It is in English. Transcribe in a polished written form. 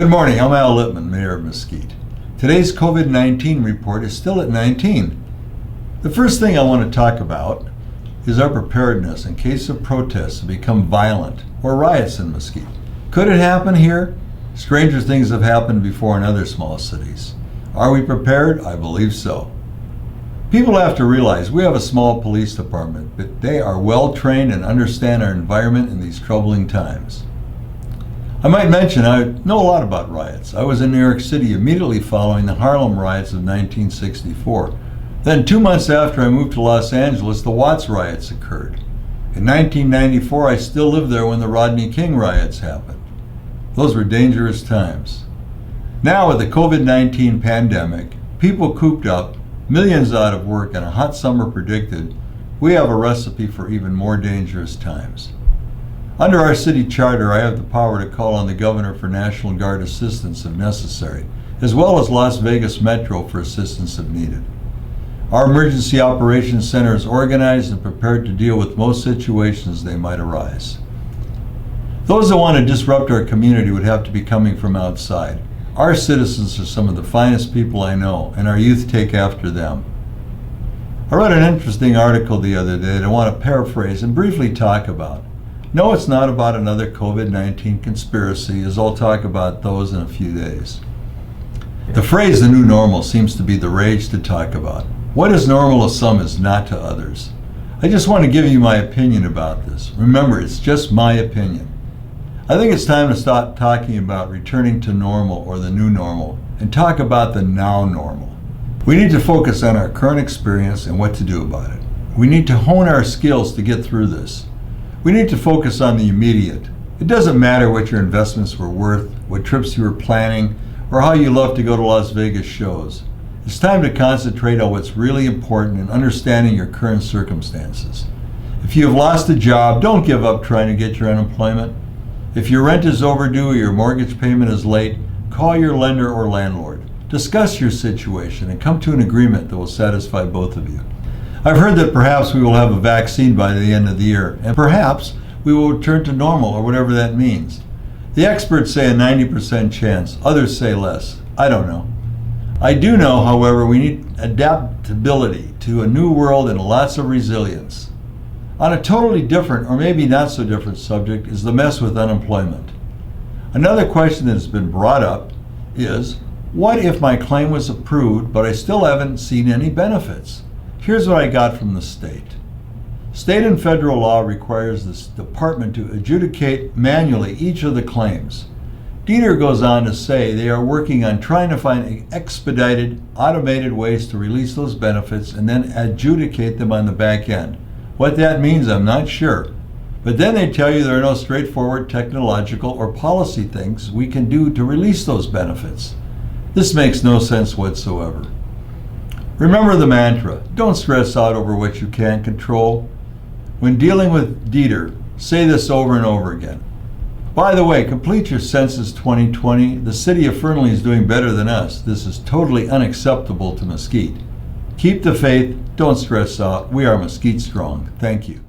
Good morning, I'm Al Litman, Mayor of Mesquite. Today's COVID-19 report is still at 19. The first thing I want to talk about is our preparedness in case of protests become violent or riots in Mesquite. Could it happen here? Stranger things have happened before in other small cities. Are we prepared? I believe so. People have to realize we have a small police department, but they are well trained and understand our environment in these troubling times. I might mention I know a lot about riots. I was in New York City immediately following the Harlem riots of 1964. Then 2 months after I moved to Los Angeles, the Watts riots occurred. In 1994, I still lived there when the Rodney King riots happened. Those were dangerous times. Now with the COVID-19 pandemic, people cooped up, millions out of work, and a hot summer predicted, we have a recipe for even more dangerous times. Under our city charter, I have the power to call on the governor for National Guard assistance if necessary, as well as Las Vegas Metro for assistance if needed. Our Emergency Operations Center is organized and prepared to deal with most situations they might arise. Those that want to disrupt our community would have to be coming from outside. Our citizens are some of the finest people I know, and our youth take after them. I read an interesting article the other day that I want to paraphrase and briefly talk about. No, it's not about another COVID-19 conspiracy, as I'll talk about those in a few days. The phrase "the new normal" seems to be the rage to talk about. What is normal to some is not to others. I just want to give you my opinion about this. Remember, it's just my opinion. I think it's time to stop talking about returning to normal or the new normal and talk about the now normal. We need to focus on our current experience and what to do about it. We need to hone our skills to get through this. We need to focus on the immediate. It doesn't matter what your investments were worth, what trips you were planning, or how you love to go to Las Vegas shows. It's time to concentrate on what's really important and understanding your current circumstances. If you have lost a job, don't give up trying to get your unemployment. If your rent is overdue or your mortgage payment is late, call your lender or landlord. Discuss your situation and come to an agreement that will satisfy both of you. I've heard that perhaps we will have a vaccine by the end of the year, and perhaps we will return to normal, or whatever that means. The experts say a 90% chance, others say less. I don't know. I do know, however, we need adaptability to a new world and lots of resilience. On a totally different, or maybe not so different subject, is the mess with unemployment. Another question that has been brought up is, what if my claim was approved, but I still haven't seen any benefits? Here's what I got from the state. State and federal law requires this department to adjudicate manually each of the claims. Dieter goes on to say they are working on trying to find expedited, automated ways to release those benefits and then adjudicate them on the back end. What that means, I'm not sure. But then they tell you there are no straightforward technological or policy things we can do to release those benefits. This makes no sense whatsoever. Remember the mantra, don't stress out over what you can't control. When dealing with Dieter, say this over and over again. By the way, complete your Census 2020. The city of Fernley is doing better than us. This is totally unacceptable to Mesquite. Keep the faith, don't stress out. We are Mesquite strong. Thank you.